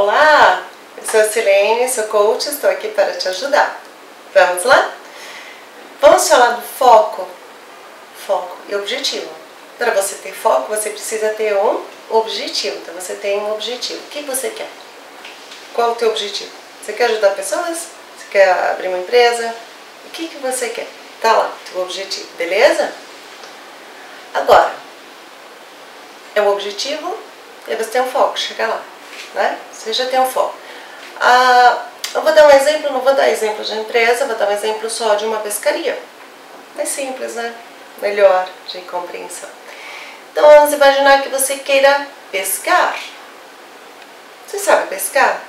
Olá, eu sou a Silene, sou coach, estou aqui para te ajudar. Vamos lá? Vamos falar do foco. Foco e objetivo. Para você ter foco, você precisa ter um objetivo. Então você tem um objetivo. O que você quer? Qual é o teu objetivo? Você quer ajudar pessoas? Você quer abrir uma empresa? O que você quer? Tá lá, teu objetivo, beleza? Agora, é o objetivo e você tem um foco, chega lá. Né? Você já tem um foco. Eu vou dar um exemplo, não vou dar exemplo de empresa, vou dar um exemplo só de uma pescaria. É simples, né? Melhor de compreensão. Então vamos imaginar que você queira pescar. Você sabe pescar?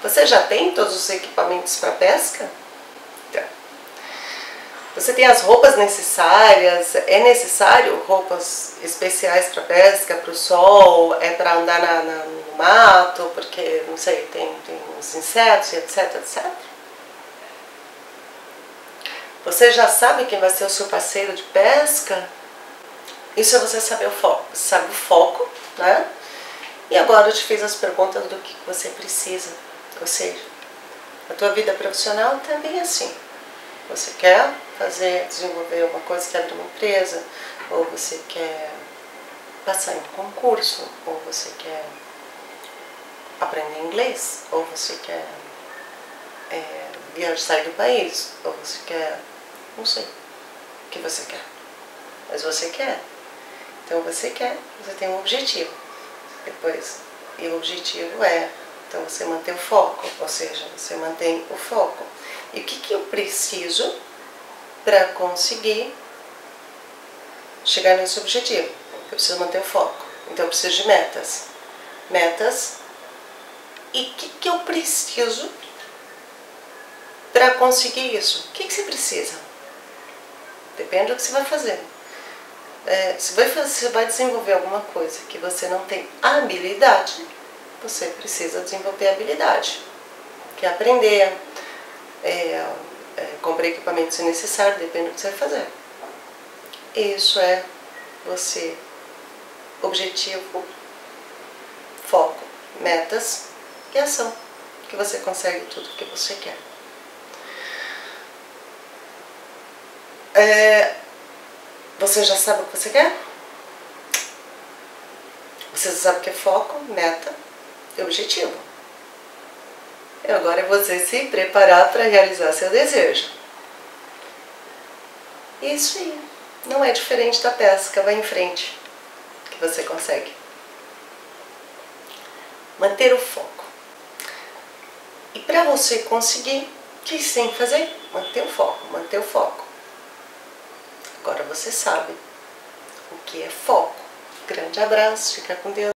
Você já tem todos os equipamentos para pesca? Então, você tem as roupas necessárias? É necessário roupas especiais para pesca, para o sol? É para andar no mato? Porque, não sei, tem uns insetos e etc, etc. Você já sabe quem vai ser o seu parceiro de pesca? Isso é você saber o foco. Você sabe o foco, né? E agora eu te fiz as perguntas do que você precisa. Ou seja, a tua vida profissional também é assim. Você quer desenvolver uma coisa, quer abrir uma empresa, ou você quer passar em um concurso, ou você quer aprender inglês, ou você quer viajar, sair do país, ou você quer, não sei o que você quer, mas você quer. Então você quer, você tem um objetivo. Depois, e o objetivo então você mantém o foco, ou seja, você mantém o foco. E o que eu preciso para conseguir chegar nesse objetivo? Eu preciso manter o foco. Então eu preciso de metas. Metas. E o que eu preciso para conseguir isso? O que você precisa? Depende do que você vai fazer. Se você vai desenvolver alguma coisa que você não tem habilidade, você precisa desenvolver habilidade. Que é aprender, comprar equipamentos se necessário, depende do que você vai fazer. Isso é você, objetivo, foco, metas e ação, que você consegue tudo o que você quer. Você já sabe o que você quer? Você já sabe o que é foco, meta e objetivo. E agora é você se preparar para realizar seu desejo. Isso aí. Não é diferente da pesca, vai em frente, que você consegue. Manter o foco. E para você conseguir, o que você tem que fazer? Manter o foco, manter o foco. Agora você sabe o que é foco. Grande abraço, fica com Deus.